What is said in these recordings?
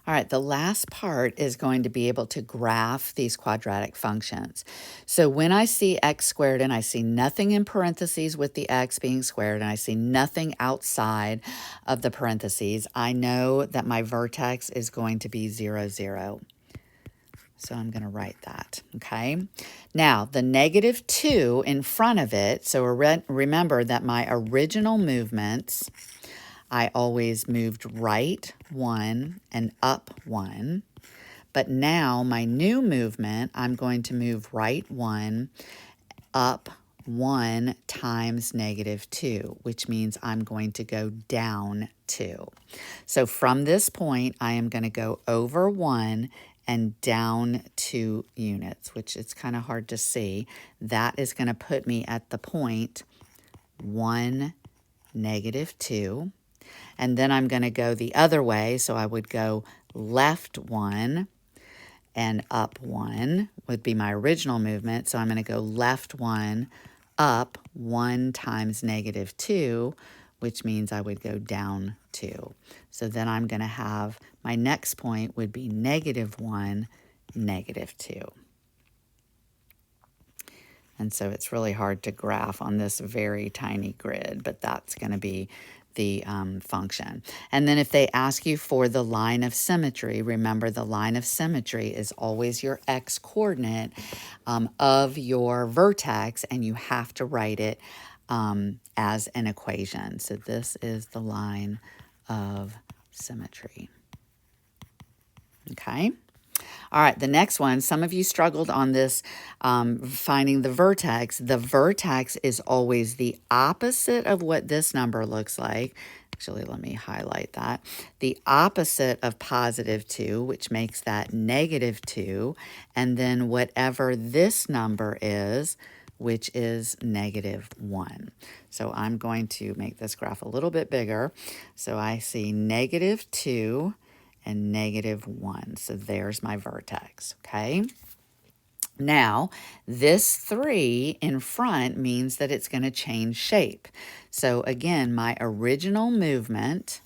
All right, the last part is going to be able to graph these quadratic functions. So when I see x squared and I see nothing in parentheses with the x being squared and I see nothing outside of the parentheses, I know that my vertex is going to be 0, 0. So I'm going to write that, okay? Now, the -2 in front of it, so remember that my original movements, I always moved right 1 and up 1. But now my new movement, I'm going to move right 1, up 1 times -2, which means I'm going to go down 2. So from this point, I am going to go over 1 and down 2 units, which it's kind of hard to see. That is going to put me at the point 1, -2. And then I'm going to go the other way. So I would go left 1 and up 1 would be my original movement. So I'm going to go left 1, up 1 times -2, which means I would go down 2. So then I'm going to have my next point would be -1, -2. And so it's really hard to graph on this very tiny grid, but that's going to be the function. And then if they ask you for the line of symmetry, remember the line of symmetry is always your x coordinate of your vertex, and you have to write it as an equation. So this is the line of symmetry. Okay. All right, the next one, some of you struggled on this finding the vertex. The vertex is always the opposite of what this number looks like. Actually, let me highlight that. The opposite of +2, which makes that -2, and then whatever this number is, which is -1. So I'm going to make this graph a little bit bigger. So I see -2 and -1. So there's my vertex, okay? Now, this 3 in front means that it's going to change shape. So again, my original movement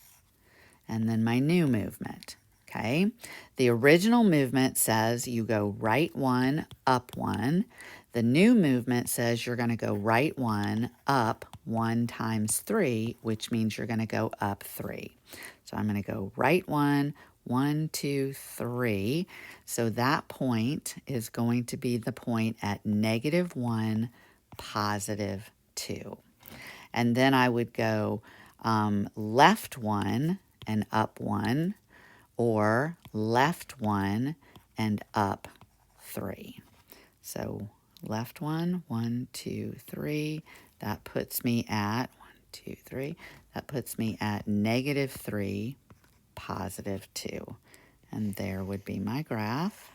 and then my new movement, okay? The original movement says you go right 1, up 1. The new movement says you're going to go right 1, up 1 times 3, which means you're going to go up 3. So I'm going to go right 1, 1, 2, 3. So that point is going to be the point at -1, +2. And then I would go left 1 and up 1, or left 1 and up 3. So left 1, 1, 2, 3. That puts me at 1, 2, 3. That puts me at -3, +2. And there would be my graph.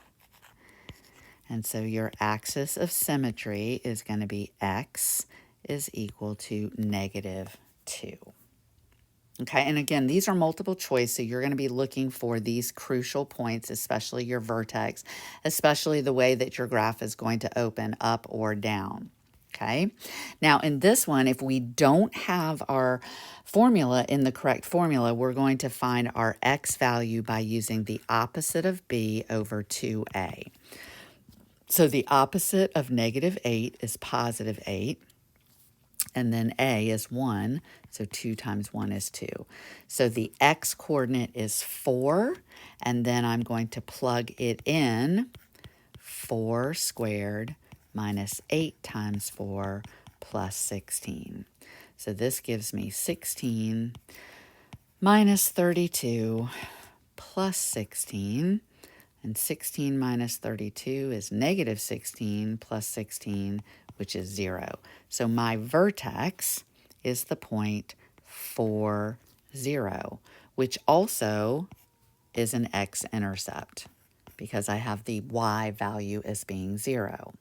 And so your axis of symmetry is going to be x is equal to -2. Okay, and again, these are multiple choice, so you're going to be looking for these crucial points, especially your vertex, especially the way that your graph is going to open up or down. Okay, now in this one, if we don't have our formula in the correct formula, we're going to find our x value by using the opposite of b over 2a. So the opposite of -8 is +8. And then a is 1, so 2 times 1 is 2. So the x coordinate is 4, and then I'm going to plug it in. 4 squared minus 8 times 4 plus 16. So this gives me 16 minus 32 plus 16. And 16 minus 32 is -16 plus 16, which is 0. So my vertex is the point 4, 0, which also is an x-intercept because I have the y value as being 0.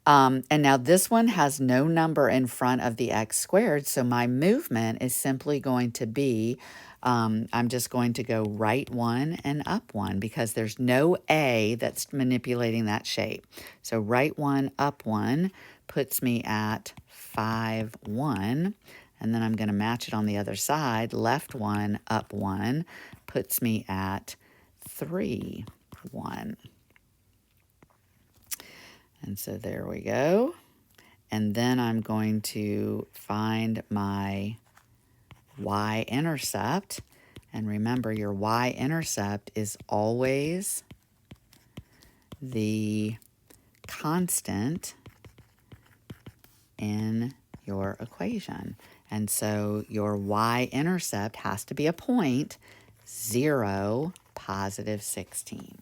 And now this one has no number in front of the x squared, so my movement is simply going to be, I'm just going to go right 1 and up 1 because there's no a that's manipulating that shape. So right 1, up 1 puts me at 5, 1. And then I'm going to match it on the other side. Left 1, up 1 puts me at 3, 1. And so there we go. And then I'm going to find my y-intercept. And remember, your y-intercept is always the constant in your equation. And so your y-intercept has to be a point, 0, positive 16.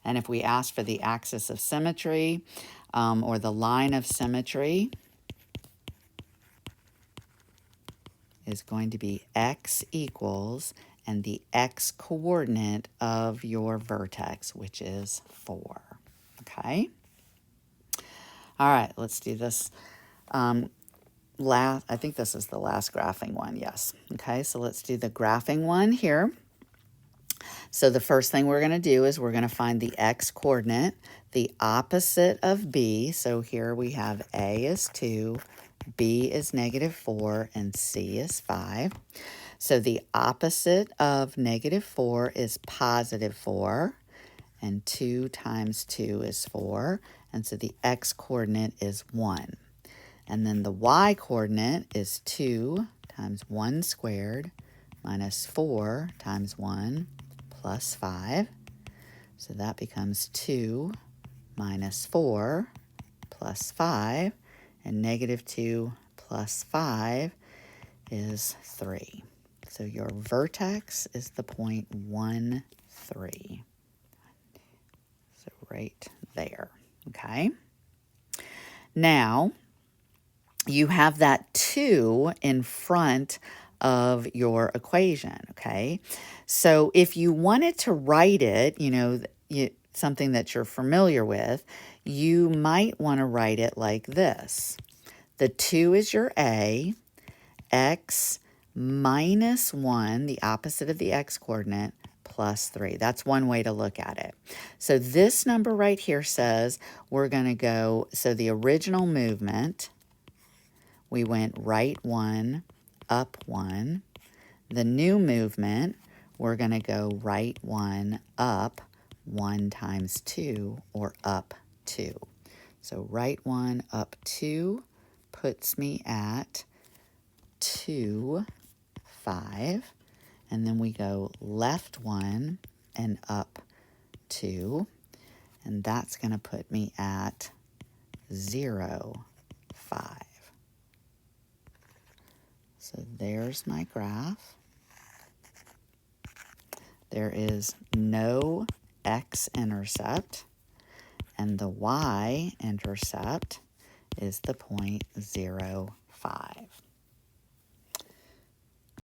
And if we ask for the axis of symmetry or the line of symmetry, is going to be x equals, and the x coordinate of your vertex, which is 4. Okay? All right, let's do this. I think this is the last graphing one, yes. Okay, so let's do the graphing one here. So the first thing we're going to do is we're going to find the x coordinate, the opposite of b. So here we have a is 2, b is -4, and c is 5. So the opposite of -4 is +4, and 2 times 2 is 4. And so the x coordinate is 1. And then the y coordinate is 2 times 1 squared minus 4 times 1 plus 5. So that becomes 2 minus 4 plus 5. And -2 plus 5 is 3. So your vertex is the point 1, 3. So right there, okay? Now, you have that 2 in front of your equation, okay? So if you wanted to write it, something that you're familiar with, you might want to write it like this. The 2 is your a, x minus 1, the opposite of the x coordinate, plus 3. That's one way to look at it. So this number right here says we're going to go, so the original movement, we went right 1, up 1. The new movement, we're going to go right 1, up 1 times 2, or up 2. So right 1, up 2 puts me at 2, 5. And then we go left 1 and up 2. And that's going to put me at 0, 5. So there's my graph. There is no x-intercept, and the y-intercept is the point 0, 5.